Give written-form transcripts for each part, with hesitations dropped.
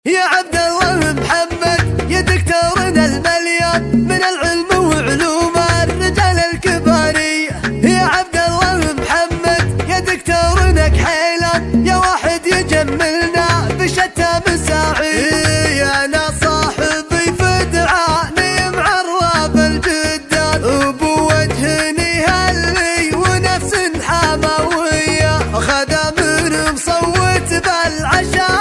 يا عبد الله محمد يا دكتورنا المليان من العلم وعلوم الرجال الكبارية. يا عبد الله محمد يا دكتورنا كحيلان يا واحد يجملنا بشتى مساعي. يا انا صاحبي فدعاني معرب الجدان وبو وجهني هلي ونفس حماوية خدم مصوت بالعشايا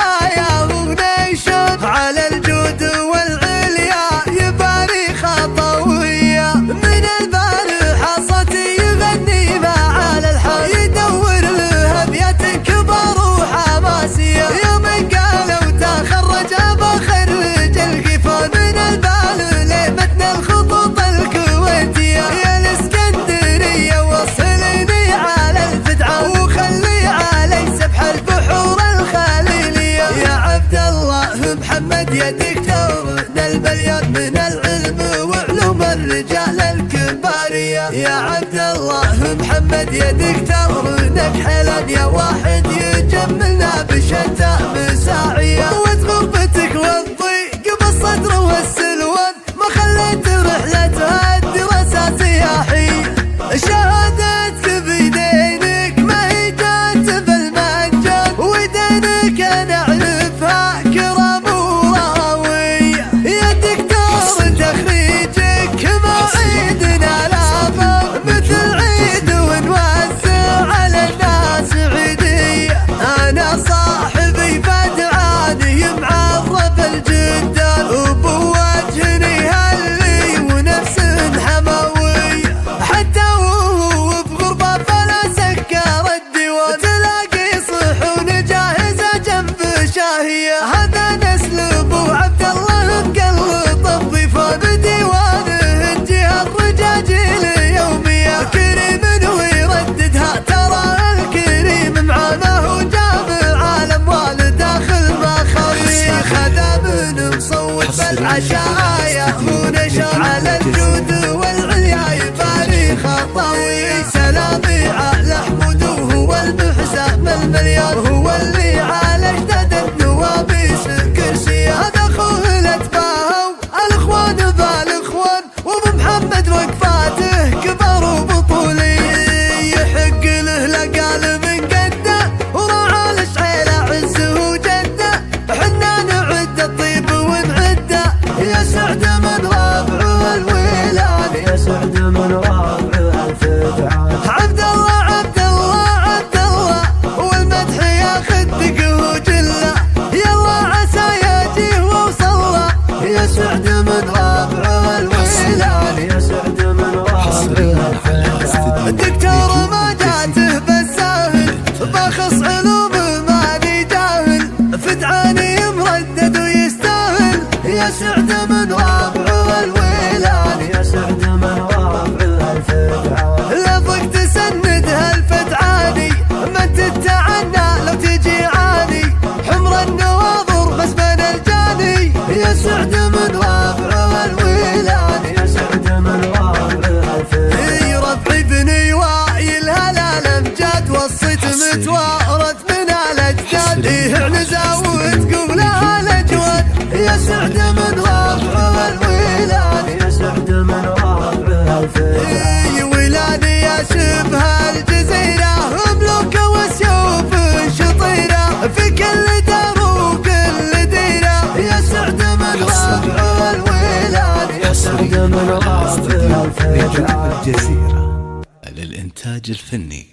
على الجود والعليا يباري خطوية من البارحة صوتي يغني مع الحي يدور له ابيات كبر وحماسية. يوم قالوا تخرج بخرج القفا من البال لمتن الخطوط الكويتية. يا الاسكندرية وصلني على الفدعة وخلي علي سبح البحور الخليلية. يا عبد الله محمد يا دكتورنا المليان من العلم وعلوم الرجال الكبارية. يا عبد الله محمد يا دكتورنا كحيلان يا واحد يجملنا بشتى مساعية. وغربتك والضيق بالصدر والسلوان ما خليت رحلتها الدراسة سياحية. شهادتك بيدينك ما هي جات بالمجان ودينك انا اعرفها كرام وراوية. يا دكتور تخريجك موعدنا لافر مثل عيد ونوزع على الناس عيدية. انا صاحبي فدعاني معرب الجدان وبو وجهني هلي ونفس حماوية. حتى وهو بغربة فلا سكر الديوان تلاقي صحون جاهزة جنب شاهية. هذا نسل ابو عبد الله مقلط الضيفان بديوانه انجه الرجاجيل يومية. كريم ويرددها ترى الكريم معانه وجامع الاموال داخل مخاوي. خدم مصوت بالعشايا ونشر على الجود والعليا يباري خطاوي. سلامي على حمود وهو المحسن المليان هو اللي على اجداد النوابيس كرسي. هذا اخوه الاتباع الاخوان بالاخوان وابو محمد وقفاته كبر وبطولي. يحق له لقال من قده وراعى الشعيله عزه وجده. حنا نعد الطيب ونعده يا سعد من رابع الويلان يا سعد من رابع الفدعان. عبد الله عبد الله عبد الله والمدح ياخذ وجله. يلا عسى يجيه وصله يا سعد من رابع الويلان يا سعد من رابع الفدعان. الدكتور ما جاته بالساهل باخص علوم ماني جاهل فدعاني مردد ويستاهل يا سعد من رابع الويلان يا سعد من رابع الفدعان. لفظك تسندها الفدعاني ما تتعنى لو تجي عاني حمر النواظر بس من الجاني. يا سعد من رابع الويلان يا سعد من رابع الفدعان. ربعي بني وايل هلال امجاد وصيت متوارث من الاجداد. نزاوت قولها الاجواد يا سعد من رابع الويلان يا سعد من رابع الفدعان. ويلاني يا شبه الجزيرة مملوك وسيوف شطيرة في كل دار وكل ديرة. يا سعد من رابع الويلان يا سعد من رابع الفدعان. الجزيرة للإنتاج الفني.